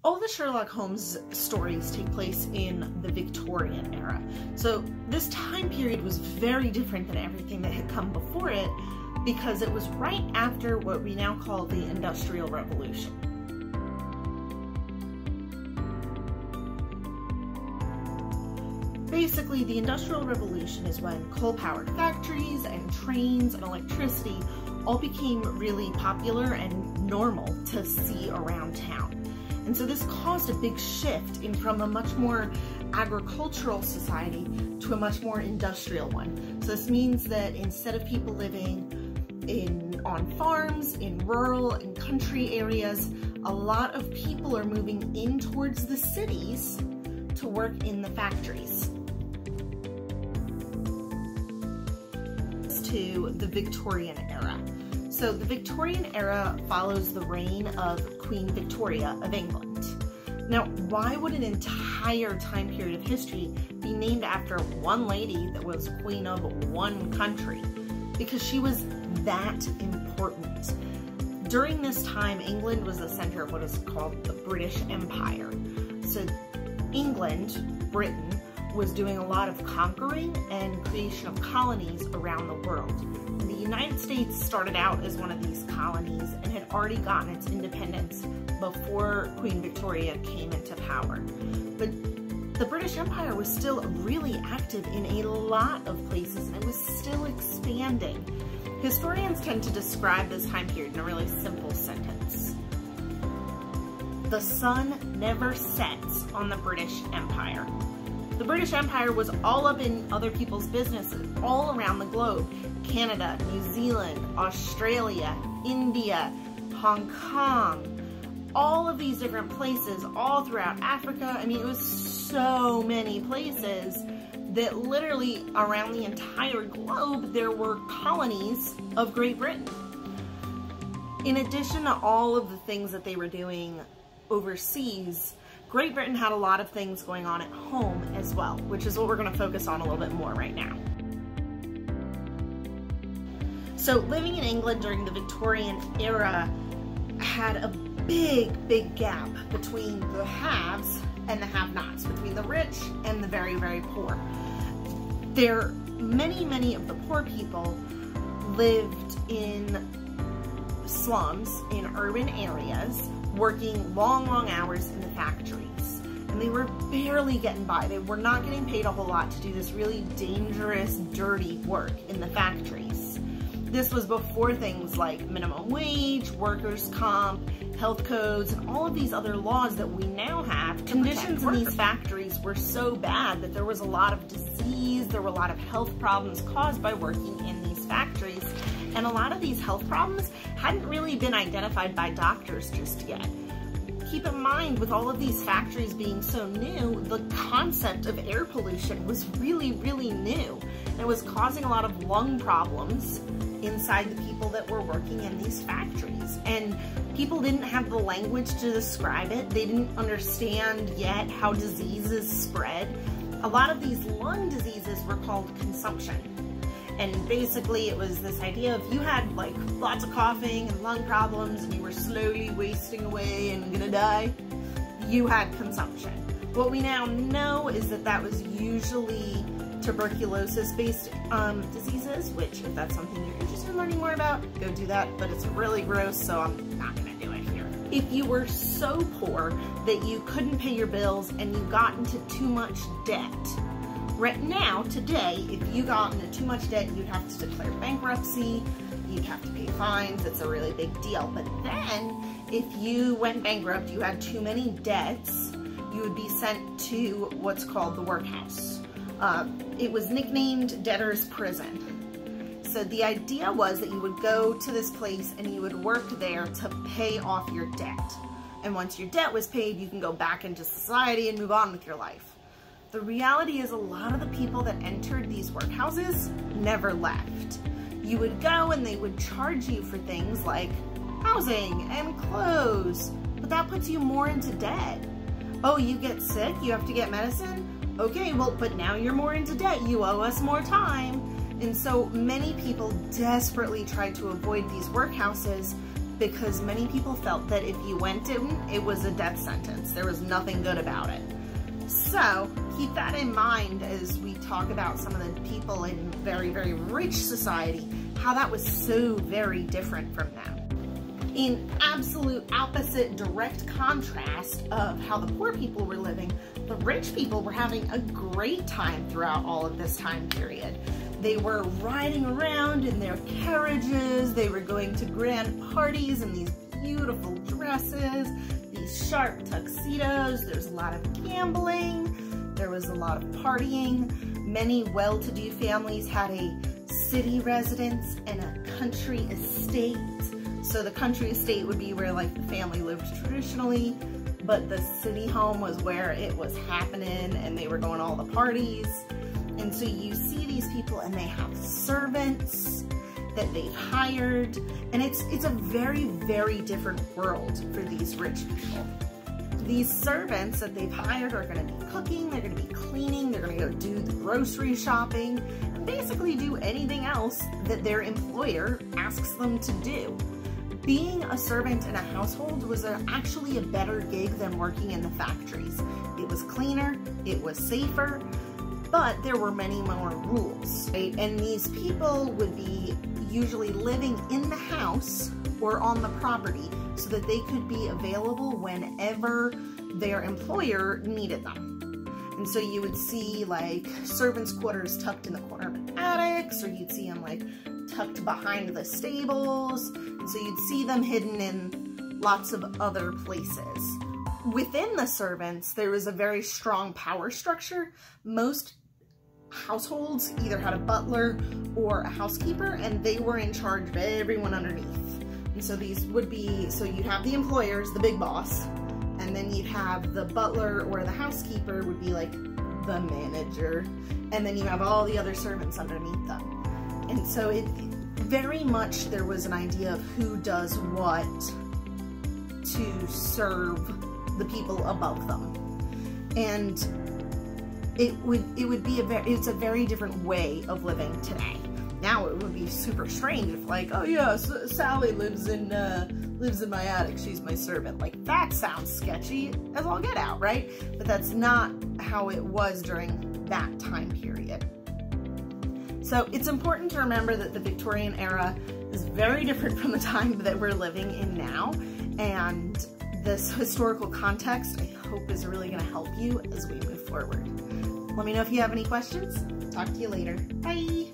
All the Sherlock Holmes stories take place in the Victorian era. So this time period was very different than everything that had come before it because it was right after what we now call the Industrial Revolution. Basically, the Industrial Revolution is when coal-powered factories and trains and electricity all became really popular and normal to see around town. And so this caused a big shift from a much more agricultural society to a much more industrial one. So this means that instead of people living on farms, in rural and country areas, a lot of people are moving in towards the cities to work in the factories. To the Victorian era. So the Victorian era follows the reign of Queen Victoria of England. Now, why would an entire time period of history be named after one lady that was queen of one country? Because she was that important. During this time, England was the center of what is called the British Empire. So England, Britain, was doing a lot of conquering and creation of colonies around the world. And the United States started out as one of these colonies and had already gotten its independence before Queen Victoria came into power. But the British Empire was still really active in a lot of places and it was still expanding. Historians tend to describe this time period in a really simple sentence. The sun never sets on the British Empire. The British Empire was all up in other people's businesses all around the globe. Canada, New Zealand, Australia, India, Hong Kong, all of these different places all throughout Africa. I mean, it was so many places that literally around the entire globe there were colonies of Great Britain. In addition to all of the things that they were doing overseas, Great Britain had a lot of things going on at home as well, which is what we're going to focus on a little bit more right now. So living in England during the Victorian era had a big gap between the haves and the have-nots, between the rich and the very, very poor. Many of the poor people lived in slums in urban areas, working long hours in the factories. And they were barely getting by. They were not getting paid a whole lot to do this really dangerous, dirty work in the factories. This was before things like minimum wage, workers' comp, health codes, and all of these other laws that we now have. Conditions in these factories were so bad that there was a lot of disease, there were a lot of health problems caused by working in these factories. And a lot of these health problems hadn't really been identified by doctors just yet. Keep in mind, with all of these factories being so new, the concept of air pollution was really new. And it was causing a lot of lung problems inside the people that were working in these factories. And people didn't have the language to describe it. They didn't understand yet how diseases spread. A lot of these lung diseases were called consumption. And basically it was this idea of you had like lots of coughing and lung problems and you were slowly wasting away and gonna die, you had consumption. What we now know is that that was usually tuberculosis-based diseases, which if that's something you're interested in learning more about, go do that, but it's really gross, so I'm not gonna do it here. If you were so poor that you couldn't pay your bills and you got into too much debt, right now, today, if you got into too much debt, you'd have to declare bankruptcy, you'd have to pay fines, it's a really big deal. But then, if you went bankrupt, you had too many debts, you would be sent to what's called the workhouse. It was nicknamed debtor's prison. So the idea was that you would go to this place and you would work there to pay off your debt. And once your debt was paid, you can go back into society and move on with your life. The reality is a lot of the people that entered these workhouses never left. You would go and they would charge you for things like housing and clothes, but that puts you more into debt. Oh, you get sick, you have to get medicine? Okay, well, but now you're more into debt, you owe us more time. And so many people desperately tried to avoid these workhouses because many people felt that if you went in, it was a death sentence. There was nothing good about it. So keep that in mind as we talk about some of the people in very, very rich society, how that was so very different from them. In absolute opposite direct contrast of how the poor people were living, the rich people were having a great time throughout all of this time period. They were riding around in their carriages, they were going to grand parties in these beautiful dresses, these sharp tuxedos. There's a lot of gambling, there was a lot of partying. Many well-to-do families had a city residence and a country estate. So the country estate would be where like the family lived traditionally, but the city home was where it was happening and they were going to all the parties. And so you see these people and they have servants that they've hired, and it's a very, very different world for these rich people. These servants that they've hired are going to be cooking, they're going to be cleaning, they're going to go do the grocery shopping, and basically do anything else that their employer asks them to do. Being a servant in a household was actually a better gig than working in the factories. It was cleaner, it was safer, but there were many more rules, right? And these people would be usually living in the house or on the property so that they could be available whenever their employer needed them. And so you would see like servants' quarters tucked in the corner of attics, or you'd see them like tucked behind the stables. And so you'd see them hidden in lots of other places. Within the servants, there was a very strong power structure. Most households either had a butler or a housekeeper, and they were in charge of everyone underneath. And so these would be, so you'd have the employers, the big boss, and then you'd have the butler or the housekeeper would be like the manager, and then you have all the other servants underneath them. And so it very much, there was an idea of who does what to serve the people above them. And it's a very different way of living today. Now it would be super strange if like, oh yeah, Sally lives in my attic, she's my servant. Like, that sounds sketchy as all get out, right? But that's not how it was during that time period. So it's important to remember that the Victorian era is very different from the time that we're living in now, and this historical context, I hope, is really going to help you as we move forward. Let me know if you have any questions. Talk to you later. Bye!